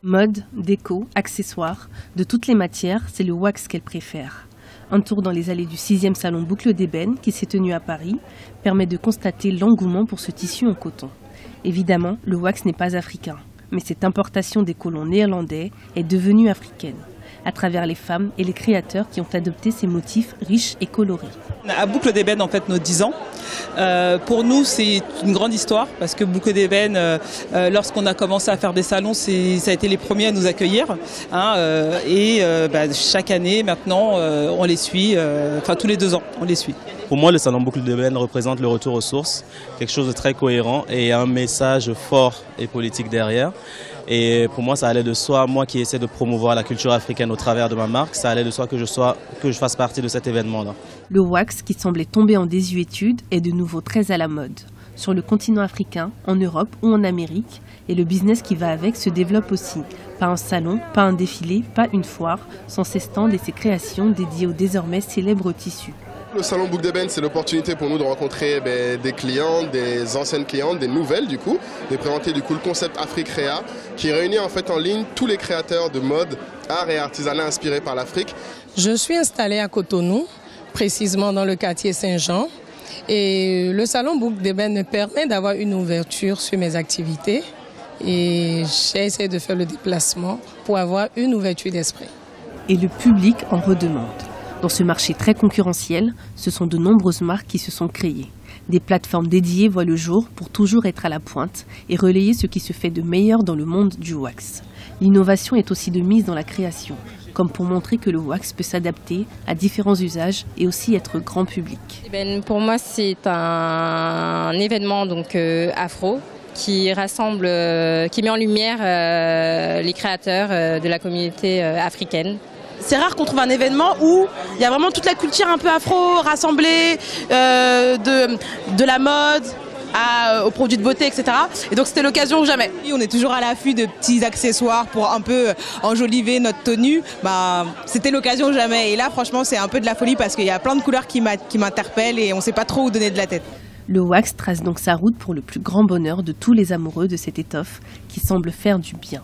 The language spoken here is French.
Mode, déco, accessoires, de toutes les matières, c'est le wax qu'elle préfère. Un tour dans les allées du 6e salon Boucle d'Ébène, qui s'est tenu à Paris, permet de constater l'engouement pour ce tissu en coton. Évidemment, le wax n'est pas africain, mais cette importation des colons néerlandais est devenue africaine, à travers les femmes et les créateurs qui ont adopté ces motifs riches et colorés. À Boucle d'Ébène, en fait, nos 10 ans. Pour nous, c'est une grande histoire parce que Boucle d'Ébène, lorsqu'on a commencé à faire des salons, ça a été les premiers à nous accueillir. Chaque année, maintenant, on les suit, tous les 2 ans, on les suit. Pour moi, le salon Boucle d'Ébène représente le retour aux sources, quelque chose de très cohérent et un message fort et politique derrière. Et pour moi, ça allait de soi, moi qui essaie de promouvoir la culture africaine au travers de ma marque, ça allait de soi que je fasse partie de cet événement-là. Le wax, qui semblait tomber en désuétude, est de nouveau très à la mode. Sur le continent africain, en Europe ou en Amérique, et le business qui va avec se développe aussi. Pas un salon, pas un défilé, pas une foire, sans ses stands et ses créations dédiées au désormais célèbre tissu. Le salon Boucle d'Ébène, c'est l'opportunité pour nous de rencontrer des clientes, des anciennes clientes, des nouvelles du coup, de présenter du coup le concept Africrea qui réunit en fait en ligne tous les créateurs de mode, art et artisanat inspirés par l'Afrique. Je suis installée à Cotonou, précisément dans le quartier Saint-Jean, et le salon Boucle d'Ébène me permet d'avoir une ouverture sur mes activités et j'ai essayé de faire le déplacement pour avoir une ouverture d'esprit. Et le public en redemande. Dans ce marché très concurrentiel, ce sont de nombreuses marques qui se sont créées. Des plateformes dédiées voient le jour pour toujours être à la pointe et relayer ce qui se fait de meilleur dans le monde du wax. L'innovation est aussi de mise dans la création, comme pour montrer que le wax peut s'adapter à différents usages et aussi être grand public. Pour moi, c'est un événement afro qui rassemble, qui met en lumière les créateurs de la communauté africaine. C'est rare qu'on trouve un événement où il y a vraiment toute la culture un peu afro rassemblée, de la mode aux produits de beauté, etc. Et donc c'était l'occasion ou jamais. On est toujours à l'affût de petits accessoires pour un peu enjoliver notre tenue. C'était l'occasion ou jamais. Et là, franchement, c'est un peu de la folie parce qu'il y a plein de couleurs qui m'interpellent et on ne sait pas trop où donner de la tête. Le wax trace donc sa route pour le plus grand bonheur de tous les amoureux de cette étoffe qui semble faire du bien.